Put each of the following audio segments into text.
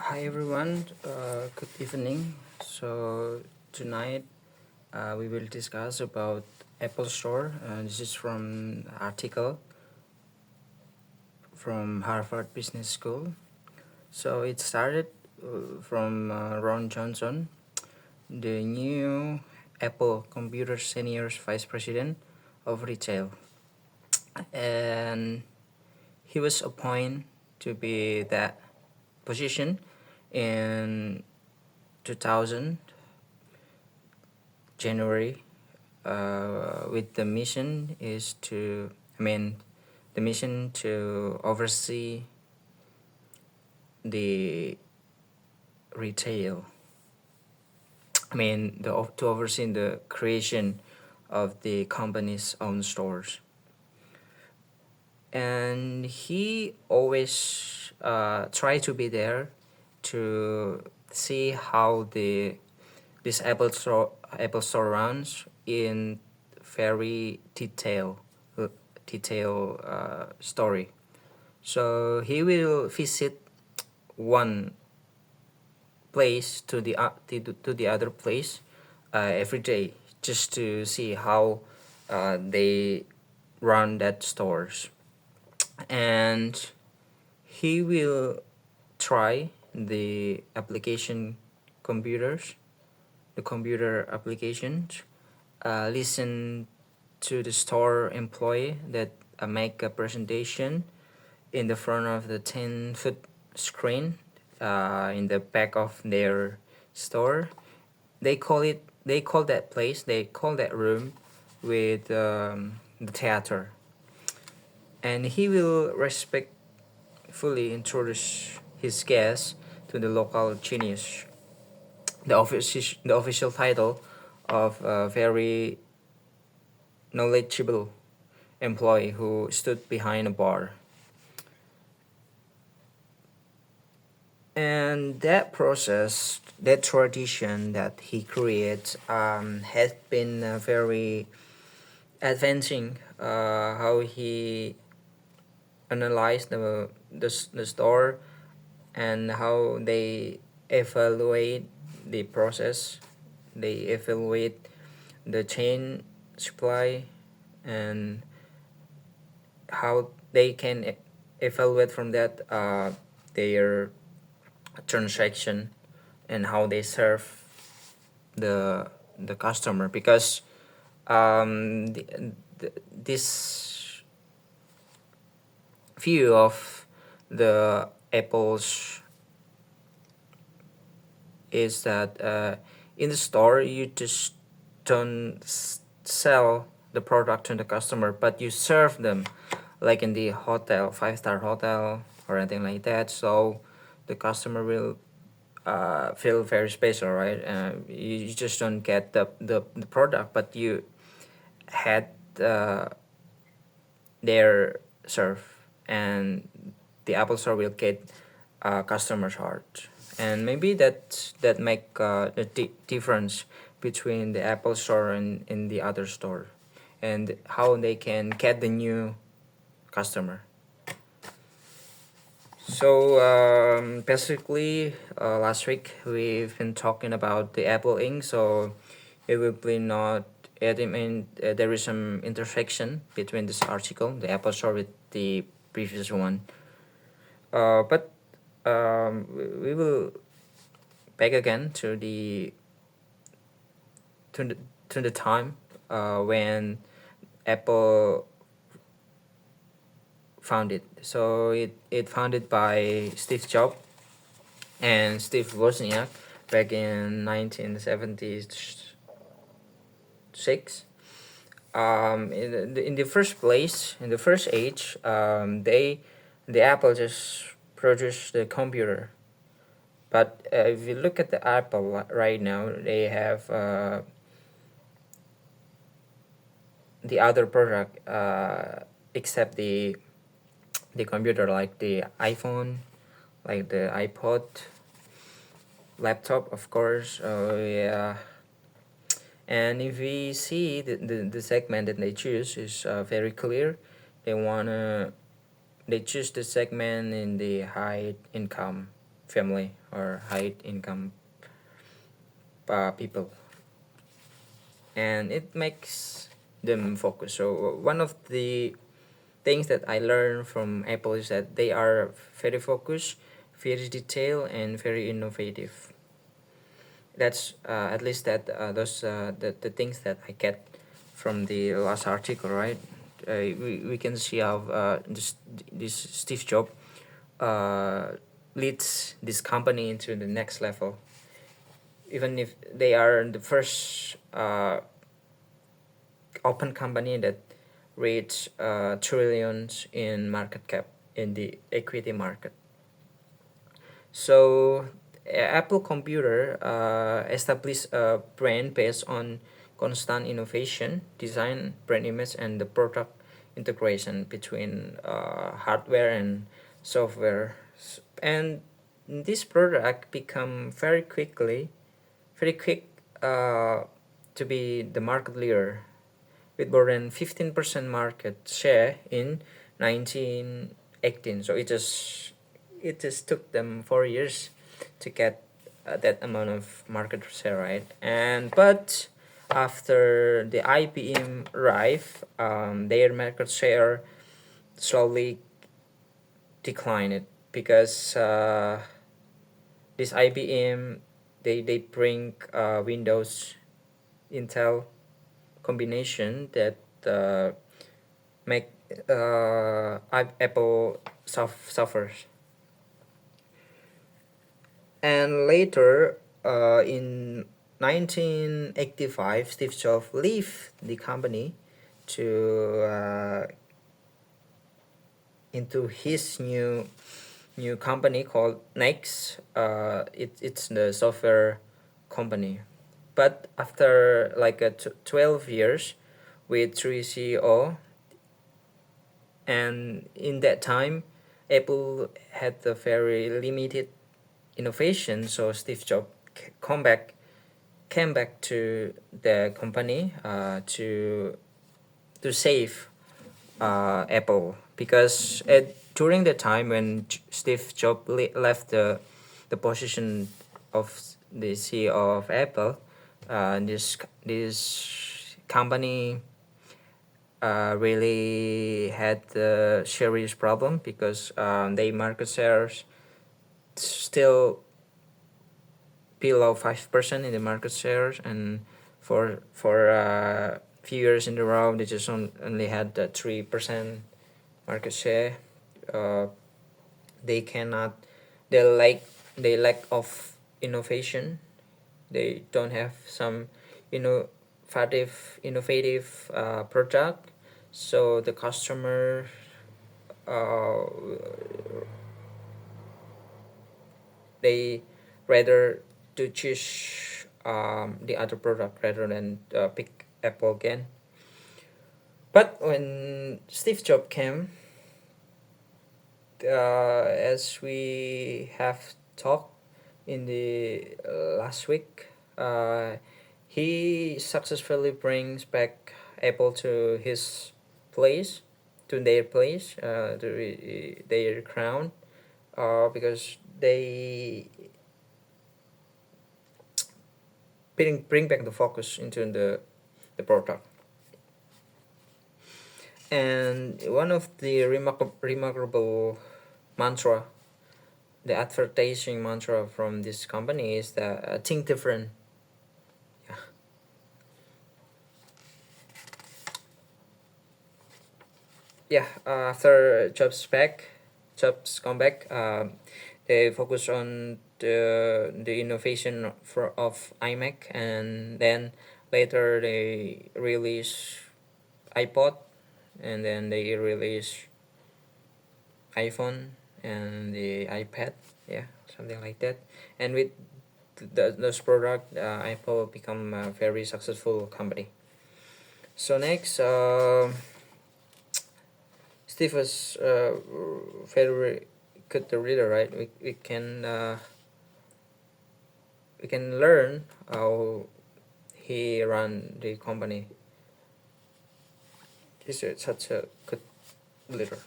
Hi everyone, good evening. So tonight we will discuss about Apple Store. This is from article from Harvard Business School. So it started from Ron Johnson, the new Apple Computer Senior Vice President of Retail, and he was appointed to be that position in 2000 January, with the mission is to, the mission to oversee the retail. To oversee the creation of the company's own stores. And he always try to be there to see how this Apple Store runs in very detail story. So he will visit one place to the other place every day just to see how they run that stores, and he will try computers the computer applications, listen to the store employee that make a presentation in the front of the 10-foot screen in the back of their store. They call that place, they call that room with the theater. And he will respectfully introduce his guests to the local genius, the official title of a very knowledgeable employee who stood behind a bar. And that process, that tradition that he created, has been very advancing. How he analyzed the store and how they evaluate the process, they evaluate the chain supply, and how they can evaluate from that their transaction and how they serve the customer, because this view of the Apple's is that in the store you just don't sell the product to the customer, but you serve them like in the hotel, 5-star hotel or anything like that. So the customer will feel very special, right? You just don't get the product, but you had their serve, and the Apple Store will get customers' heart. And maybe that make the difference between the Apple Store and in the other store, and how they can get the new customer. So basically, last week we've been talking about the Apple Inc. So it will be not. There is some intersection between this article, the Apple Store, with the previous one. But we will back again to the time when Apple founded. So it founded by Steve Jobs and Steve Wozniak back in 1976. In the first place, in the first age, the Apple just produced the computer. But if you look at the Apple right now, they have the other product except the computer, like the iPhone, like the iPod, laptop, of course. Yeah. And if we see the segment that they choose is very clear. They choose the segment in the high income family or high income people, and it makes them focus. So one of the things that I learned from Apple is that they are very focused, very detailed, and very innovative. That's at least that those the things that I get from the last article, right? We can see how this Steve Jobs uh, leads this company into the next level. Even if they are the first open company that reach trillions in market cap in the equity market. So Apple Computer established a brand based on constant innovation, design, brand image, and the product integration between hardware and software. And this product become very quick to be the market leader with more than 15% market share in 1918. So it just took them 4 years to get that amount of market share, right? And but after the IBM arrived, their market share slowly declined because this IBM they bring Windows Intel combination that make Apple suffers. And later, in 1985, Steve Jobs left the company to into his new company called Next. It's the software company. But after like 12 years with three CEO, and in that time, Apple had a very limited innovation. So Steve Jobs came back to the company to save Apple because during the time when Steve Jobs left the position of the CEO of Apple, this company really had a serious problem because they market shares still below 5% in the market shares, and for few years in a row they just only had 3% market share. uh, they cannot they lack of innovation. They don't have some innovative product, so the customer uh, they rather to choose the other product rather than pick Apple again. But when Steve Jobs came, as we have talked in the last week, he successfully brings back Apple to his place, to their place, to their crown, because they bring back the focus into the product. And one of the remarkable mantra, the advertising mantra from this company is that think different. Yeah. Yeah. After Jobs come back, they focus on the innovation of iMac, and then later they release iPod, and then they release iPhone and the iPad, yeah, something like that. And with those product, Apple become a very successful company. So next, Steve was very good reader, right? We can learn how he run the company. He's such a good leader.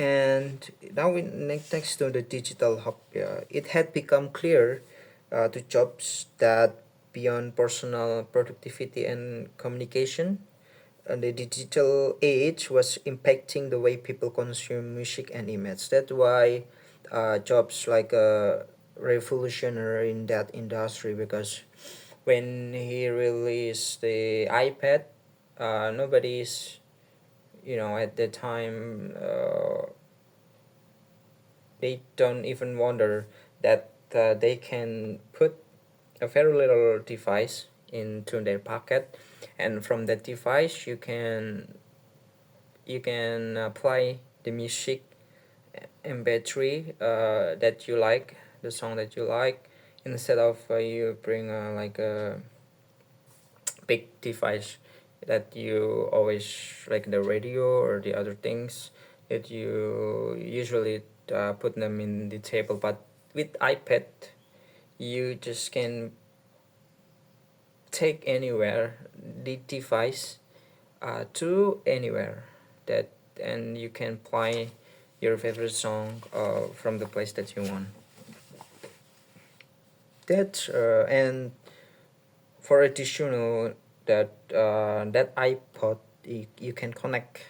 And now we next to the digital hub, it had become clear to Jobs that beyond personal productivity and communication, the digital age was impacting the way people consume music and image. That's why Jobs like a revolutionary in that industry, because when he released the iPad, nobody's, at the time, they don't even wonder that they can put a very little device into their pocket, and from that device you can play the music MP3 that you like, the song that you like, instead of you bring like a big device that you always, like the radio or the other things that you usually put them in the table. But with iPad, you just can take anywhere the device to anywhere that, and you can play your favorite song from the place that you want. That and for additional, that iPod, you can connect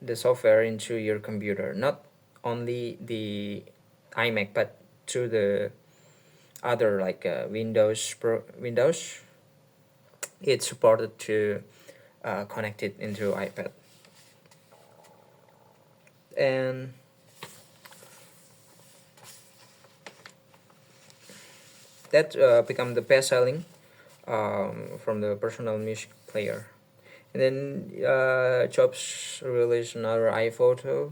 the software into your computer, not only the iMac, but to the other, like Windows. It's supported to connect it into iPad, and that become the best selling from the personal music player. And then Jobs released another iPhoto.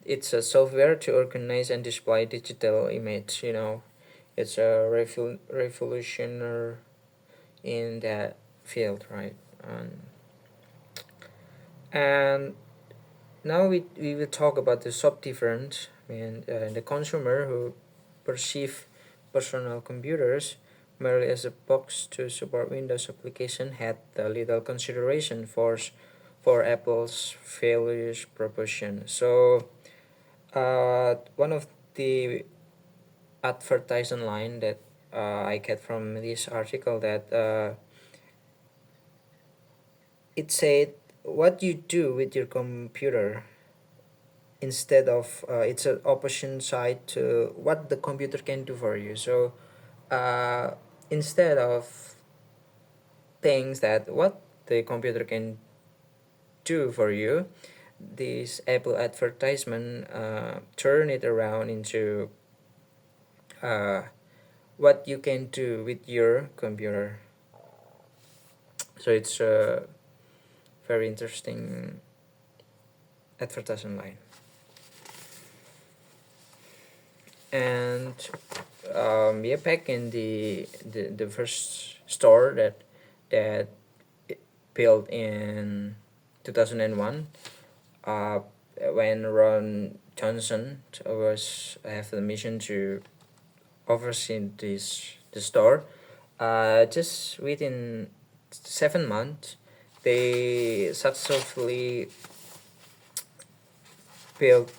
It's a software to organize and display digital image. It's a revolutionary in that field, right? And now we will talk about the sub difference. The consumer who perceive personal computers merely as a box to support Windows application had little consideration for Apple's values proposition. So one of the advertising line that I get from this article, that it said, what you do with your computer, instead of it's an opposite side to what the computer can do for you. So uh, instead of things that what the computer can do for you, this Apple advertisement turn it around into uh, what you can do with your computer. So it's a very interesting advertisement line. And yeah, back in the first store that built in 2001, uh, when Ron Johnson was have the mission to oversee the store. Just within 7 months, they successfully built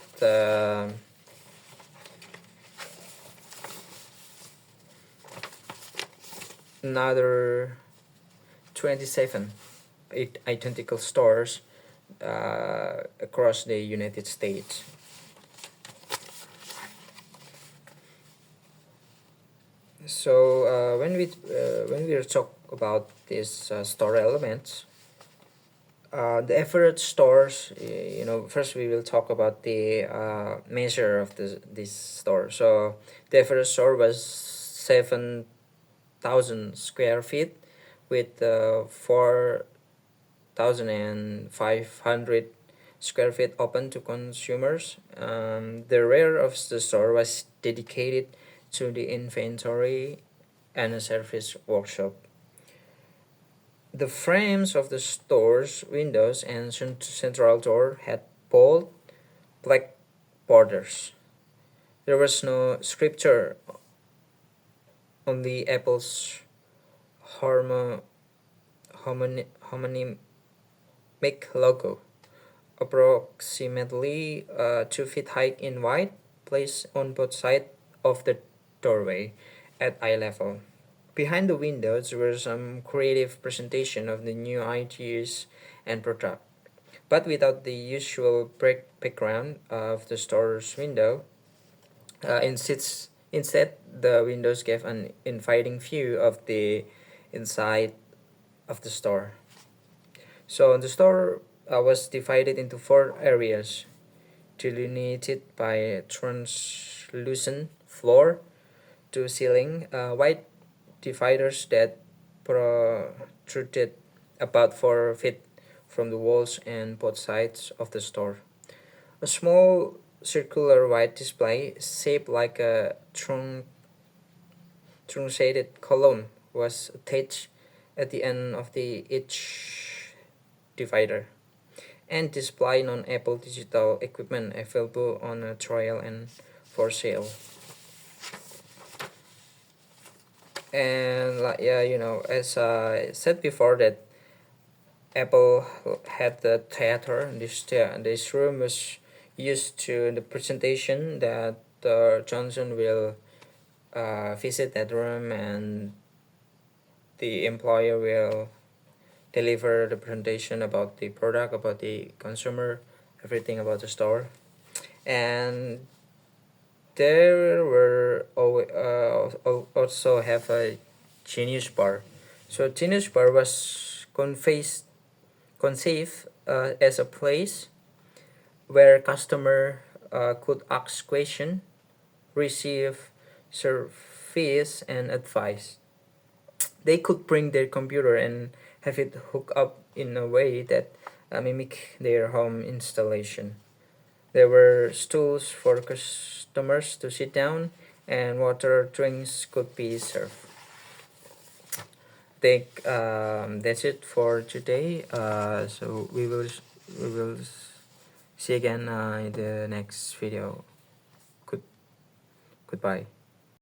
another 27 identical stores across the United States. So when we talk about these store elements, the average stores, first we will talk about the measure of this store. So the average store was 7,000 square feet with 4,500 square feet open to consumers. The rear of the store was dedicated to the inventory and a service workshop. The frames of the store's windows and central door had bold black borders. There was no scripture on the Apple's homonymic logo approximately 2 feet high in white, placed on both sides of the doorway at eye level. Behind the windows were some creative presentation of the new ideas and product, but without the usual background of the store's window. Instead, the windows gave an inviting view of the inside of the store. So the store was divided into four areas, delineated by a translucent floor to ceiling, white dividers that protruded about 4 feet from the walls and both sides of the store. A small circular white display shaped like a truncated column was attached at the end of each divider and display non-Apple digital equipment available on a trial and for sale. And like, yeah, as I said before, that Apple had the theater. This room was used to the presentation that Johnson will visit that room, and the employer will deliver the presentation about the product, about the consumer, everything about the store. And there were also have a Genius Bar. So Genius Bar was conceived as a place where customer could ask question, receive service and advice. They could bring their computer and have it hooked up in a way that mimic their home installation. There were stools for customers to sit down, and water drinks could be served. I think that's it for today. So we will see again in the next video. Good goodbye.